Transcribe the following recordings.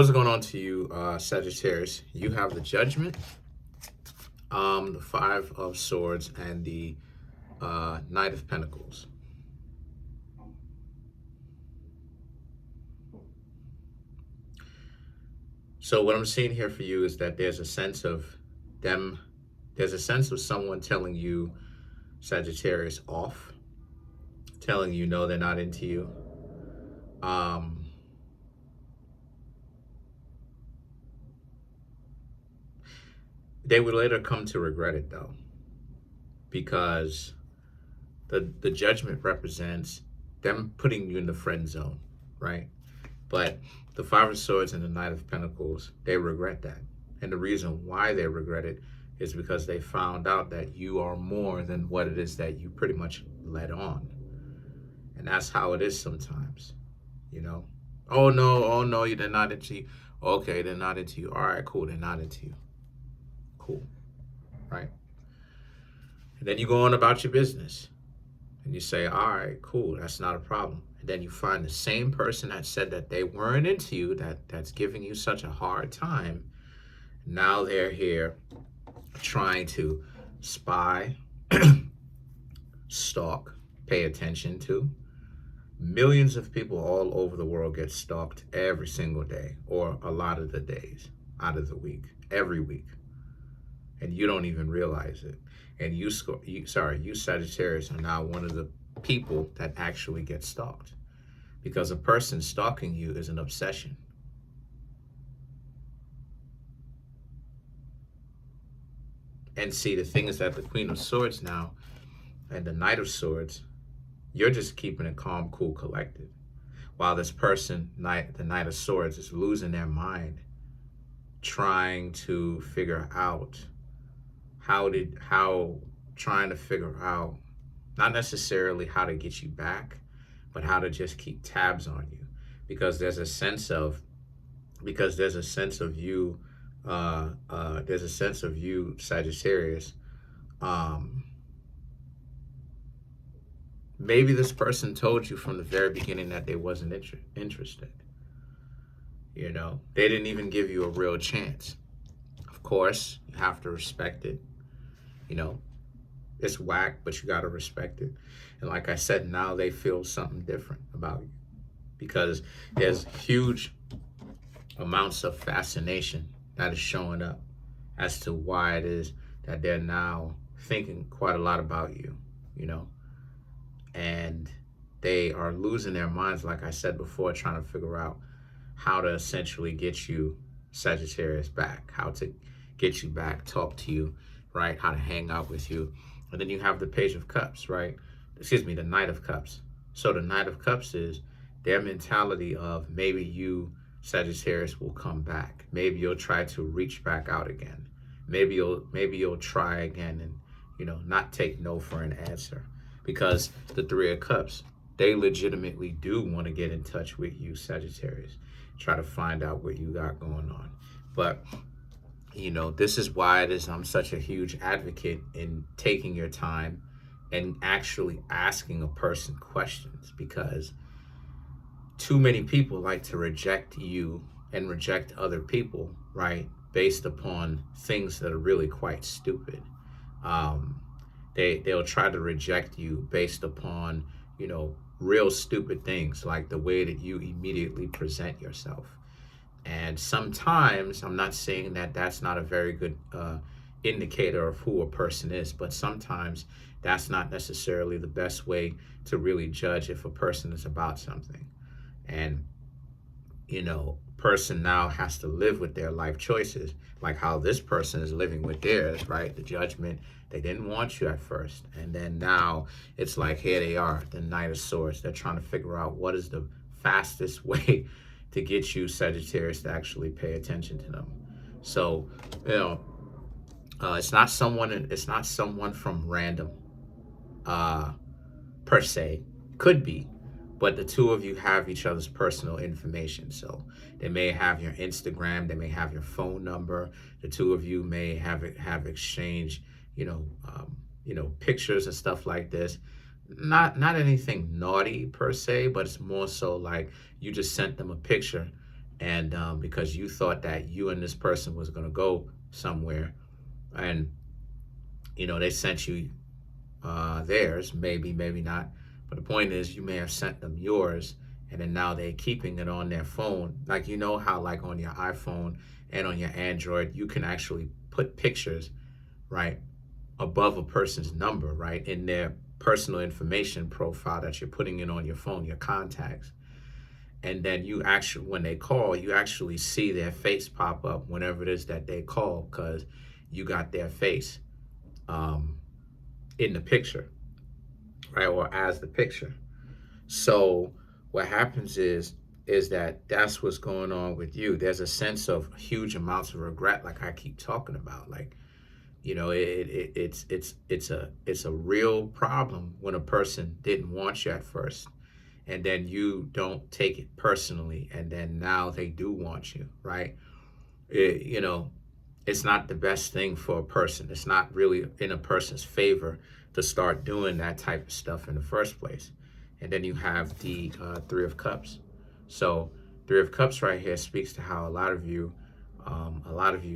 What's going on to you, Sagittarius? You have the Judgment, the Five of Swords, and the Knight of Pentacles. So what I'm seeing here for you is that there's a sense of someone telling you, Sagittarius, off, telling you no, they're not into you. They would later come to regret it, though, because the Judgment represents them putting you in the friend zone, right? But the Five of Swords and the Knight of Pentacles, they regret that. And the reason why they regret it is because they found out that you are more than what it is that you pretty much let on. And that's how it is sometimes, you know? Oh no, they're not into you. Okay, they're not into you. All right, cool, they're not into you. Cool, right? And then you go on about your business and you say, all right, cool, that's not a problem. And then you find the same person that said that they weren't into you, that's giving you such a hard time. Now they're here trying to spy, stalk, pay attention to. Millions of people all over the world get stalked every single day, or a lot of the days out of the week, every week. And you don't even realize it. And you Sagittarius are now one of the people that actually get stalked, because a person stalking you is an obsession. And see, the thing is that the Queen of Swords now and the Knight of Swords, you're just keeping it calm, cool, collected, while this person, the Knight of Swords, is losing their mind, trying to figure out not necessarily how to get you back, but how to just keep tabs on you, because there's a sense of you, Sagittarius. Maybe this person told you from the very beginning that they wasn't interested. You know, they didn't even give you a real chance. Of course, you have to respect it. You know, it's whack, but you got to respect it. And like I said, now they feel something different about you, because there's huge amounts of fascination that is showing up as to why it is that they're now thinking quite a lot about you, you know. And they are losing their minds, like I said before, trying to figure out how to essentially get you, Sagittarius, back, how to get you back, talk to you, right? How to hang out with you. And then you have the Page of Cups, right? Excuse me, the Knight of Cups. So the Knight of Cups is their mentality of maybe you, Sagittarius, will come back. Maybe you'll try to reach back out again. Maybe you'll try again and, you know, not take no for an answer. Because the Three of Cups, they legitimately do want to get in touch with you, Sagittarius. Try to find out what you got going on. But you know, this is why I'm such a huge advocate in taking your time and actually asking a person questions, because too many people like to reject you and reject other people, right? Based upon things that are really quite stupid. They'll try to reject you based upon, you know, real stupid things, like the way that you immediately present yourself. And sometimes, I'm not saying that that's not a very good indicator of who a person is, but sometimes that's not necessarily the best way to really judge if a person is about something. And, you know, person now has to live with their life choices, like how this person is living with theirs, right? The Judgment, they didn't want you at first. And then now it's like, here they are, the Knight of Swords. They're trying to figure out what is the fastest way to get you, Sagittarius, to actually pay attention to them. So, you know, it's not someone from random, per se. Could be, but the two of you have each other's personal information. So they may have your Instagram, they may have your phone number. The two of you may have exchanged, pictures and stuff like this. Not anything naughty per se, but it's more so like you just sent them a picture And because you thought that you and this person was going to go somewhere, and they sent you theirs, maybe, maybe not. But the point is, you may have sent them yours, and then now they're keeping it on their phone. Like, how like on your iPhone and on your Android, you can actually put pictures, right, above a person's number, right, in their personal information profile that you're putting in on your phone, your contacts. And then you actually, when they call, you actually see their face pop up whenever it is that they call, because you got their face in the picture, right, or as the picture. So what happens is that's what's going on with you. There's a sense of huge amounts of regret, like I keep talking about. Like, it's a real problem when a person didn't want you at first, and then you don't take it personally, and then now they do want you, right? It's not the best thing for a person. It's not really in a person's favor to start doing that type of stuff in the first place. And then you have the Three of Cups. So Three of Cups right here speaks to how a lot of you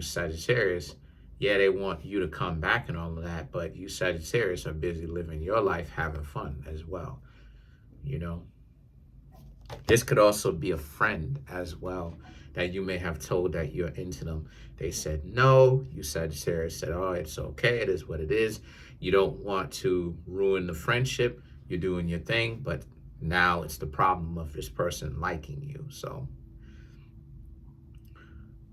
Sagittarius, yeah, they want you to come back and all of that, but you Sagittarius are busy living your life, having fun as well. This could also be a friend as well that you may have told that you're into them. They said no. You Sagittarius said, oh, it's okay. It is what it is. You don't want to ruin the friendship. You're doing your thing, but now it's the problem of this person liking you. So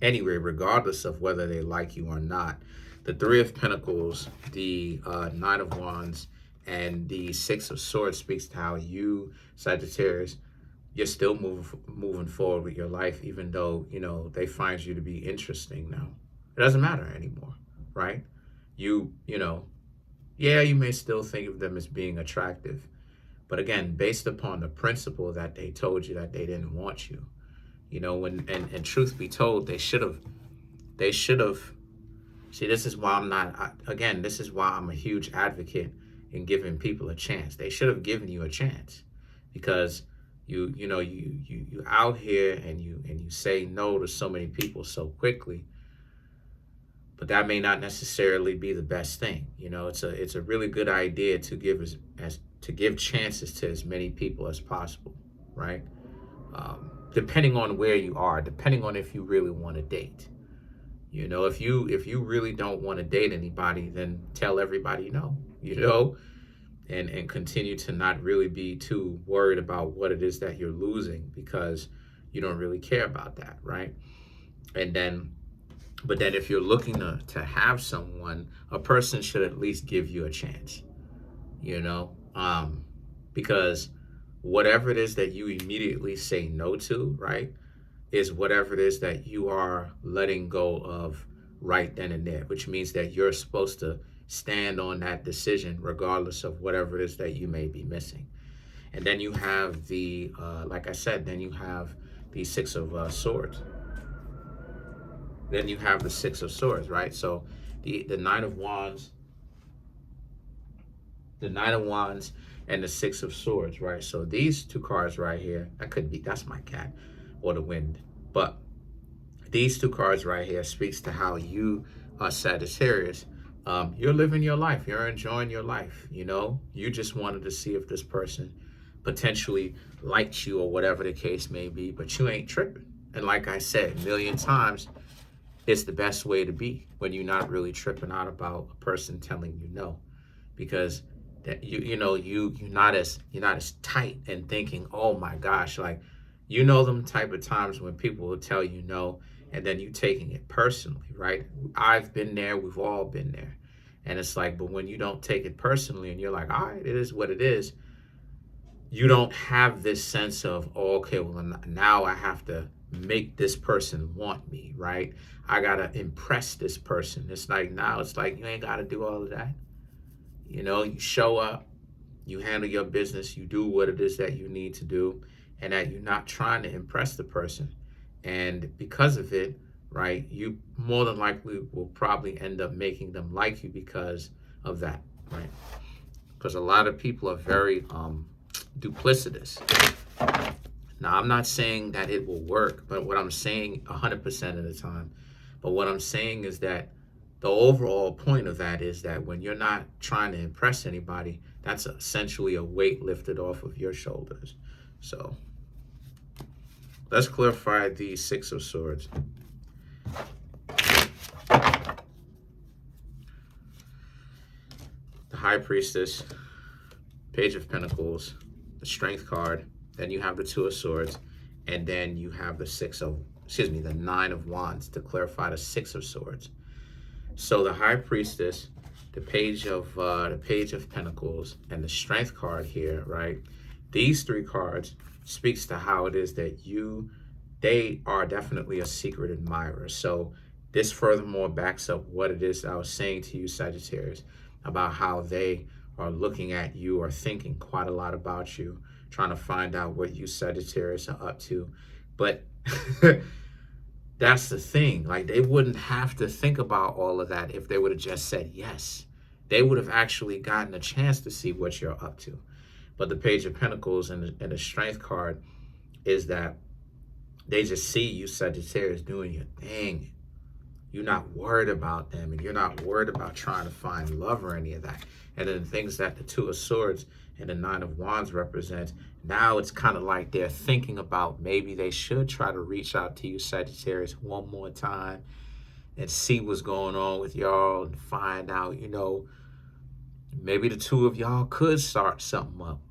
anyway, regardless of whether they like you or not, the Three of Pentacles, the Nine of Wands, and the Six of Swords speaks to how you, Sagittarius, you're still moving forward with your life, even though, they find you to be interesting now. It doesn't matter anymore, right? Yeah, you may still think of them as being attractive. But again, based upon the principle that they told you that they didn't want you, and truth be told, they should have. See, this is why this is why I'm a huge advocate in giving people a chance. They should have given you a chance, because you out here and you say no to so many people so quickly, but that may not necessarily be the best thing. It's a really good idea to give chances to as many people as possible, right? Depending on where you are, depending on if you really want to date. If you really don't want to date anybody, then tell everybody no, and continue to not really be too worried about what it is that you're losing, because you don't really care about that, right? But then if you're looking to have someone, a person should at least give you a chance, because whatever it is that you immediately say no to, right, is whatever it is that you are letting go of right then and there, which means that you're supposed to stand on that decision regardless of whatever it is that you may be missing. And then you have the, like I said, then you have the Six of Swords. Then you have the Six of Swords, right? So the Nine of Wands, and the Six of Swords, right? So these two cards right here, that's my cat, or the wind. But these two cards right here speaks to how you are Sagittarius. You're living your life. You're enjoying your life. You just wanted to see if this person potentially liked you or whatever the case may be, but you ain't tripping. And like I said a million times, it's the best way to be when you're not really tripping out about a person telling you no, because that you're not as tight and thinking, oh my gosh, like them type of times when people will tell you no, and then you taking it personally, right? I've been there. We've all been there. And it's like, but when you don't take it personally and you're like, all right, it is what it is, you don't have this sense of, oh, okay, well, now I have to make this person want me, right? I got to impress this person. It's like, now it's like, you ain't got to do all of that. You show up, you handle your business, you do what it is that you need to do, and that you're not trying to impress the person. And because of it, right, you more than likely will probably end up making them like you because of that, right? Because a lot of people are very duplicitous. Now, I'm not saying that it will work, but what I'm saying 100% of the time, but what I'm saying is that the overall point of that is that when you're not trying to impress anybody, that's essentially a weight lifted off of your shoulders. So let's clarify the Six of Swords. The High Priestess, Page of Pentacles, the Strength card, then you have the Two of Swords, and then you have the Nine of Wands to clarify the Six of Swords. So the High Priestess, the Page of Pentacles, and the Strength card here, right? These three cards speaks to how it is that they are definitely a secret admirer. So this furthermore backs up what it is I was saying to you, Sagittarius, about how they are looking at you or thinking quite a lot about you, trying to find out what you, Sagittarius, are up to. But that's the thing. Like, they wouldn't have to think about all of that if they would have just said yes. They would have actually gotten a chance to see what you're up to. But the Page of Pentacles and the Strength card is that they just see you, Sagittarius, doing your thing. You're not worried about them, and you're not worried about trying to find love or any of that. And then the things that the Two of Swords and the Nine of Wands represent, now it's kind of like they're thinking about maybe they should try to reach out to you, Sagittarius, one more time and see what's going on with y'all and find out, maybe the two of y'all could start something up.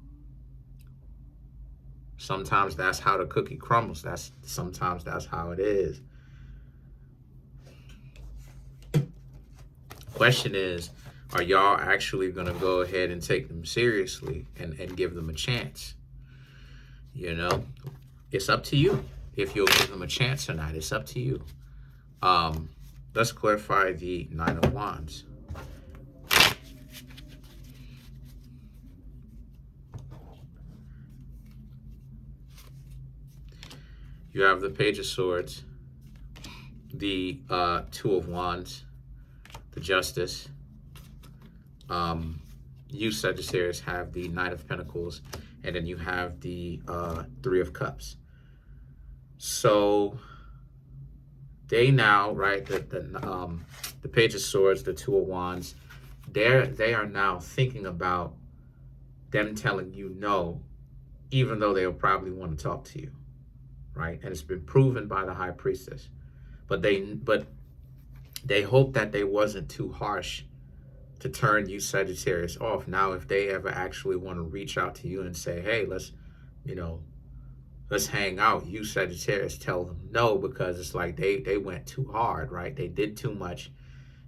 Sometimes that's how the cookie crumbles. Sometimes that's how it is. Question is, are y'all actually going to go ahead and take them seriously and give them a chance? It's up to you if you'll give them a chance or not. It's up to you. Let's clarify the Nine of Wands. You have the Page of Swords, the Two of Wands, the Justice. You, Sagittarius, have the Knight of Pentacles, and then you have the Three of Cups. So they now, right, the Page of Swords, the Two of Wands, they are now thinking about them telling you no, even though they'll probably want to talk to you, right? And it's been proven by the High Priestess. But they hope that they wasn't too harsh to turn you, Sagittarius, off. Now, if they ever actually want to reach out to you and say, hey, let's hang out, you, Sagittarius, tell them no, because it's like they went too hard, right? They did too much.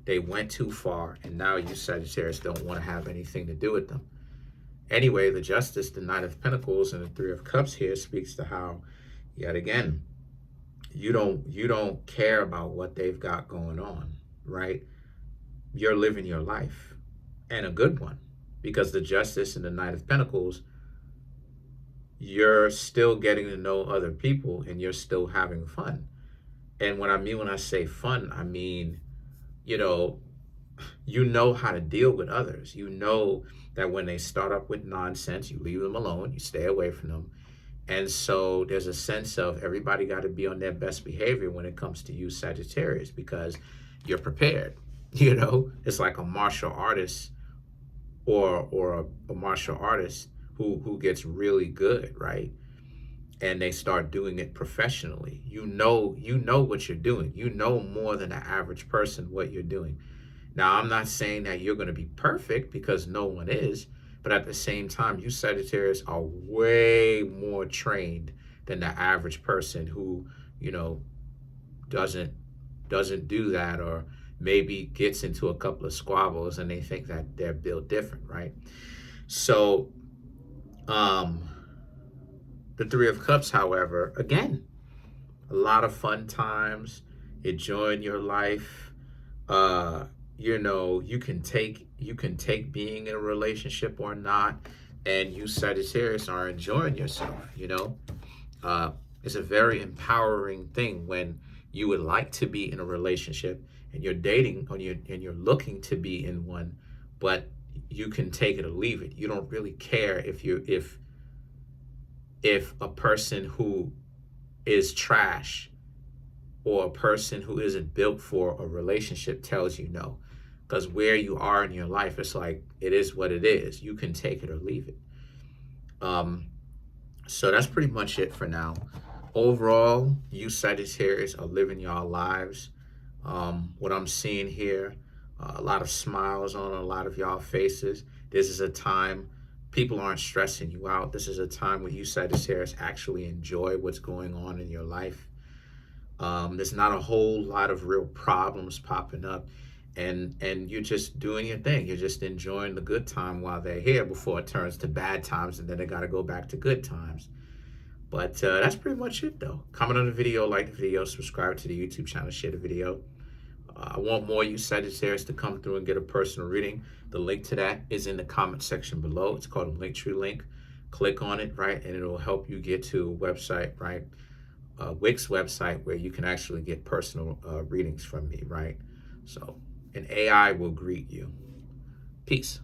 They went too far. And now you, Sagittarius, don't want to have anything to do with them. Anyway, the Justice, the Knight of Pentacles, and the Three of Cups here speaks to how, yet again, you don't care about what they've got going on, right? You're living your life, and a good one, because the Justice and the Knight of Pentacles, you're still getting to know other people and you're still having fun. And what I mean when I say fun, I mean, you know how to deal with others. You know that when they start up with nonsense, you leave them alone, you stay away from them. And so there's a sense of everybody got to be on their best behavior when it comes to you, Sagittarius, because you're prepared. It's like a martial artist or a martial artist who gets really good, right? And they start doing it professionally. You know what you're doing. You know more than the average person what you're doing. Now, I'm not saying that you're going to be perfect, because no one is. But at the same time, you, Sagittarius, are way more trained than the average person who, doesn't do that, or maybe gets into a couple of squabbles and they think that they're built different, right? So, the Three of Cups, however, again, a lot of fun times, enjoying your life. You can take being in a relationship or not, and you, Sagittarius, are enjoying yourself. It's a very empowering thing when you would like to be in a relationship and you're dating and you're looking to be in one, but you can take it or leave it. You don't really care if if a person who is trash or a person who isn't built for a relationship tells you no. Because where you are in your life, it's like, it is what it is. You can take it or leave it. Um, so that's pretty much it for now. Overall, you Sagittarius are living your lives. What I'm seeing here, a lot of smiles on a lot of y'all faces. This is a time people aren't stressing you out. This is a time where you Sagittarius actually enjoy what's going on in your life. There's not a whole lot of real problems popping up, and you're just doing your thing. You're just enjoying the good time while they're here before it turns to bad times, and then they got to go back to good times. But that's pretty much it, though. Comment on the video, like the video, subscribe to the YouTube channel, share the video. I want more you Sagittarius to come through and get a personal reading. The link to that is in the comment section below. It's called a Linktree link. Click on it, right, and it'll help you get to a website, right, Wix website, where you can actually get personal readings from me, right? So an AI will greet you. Peace.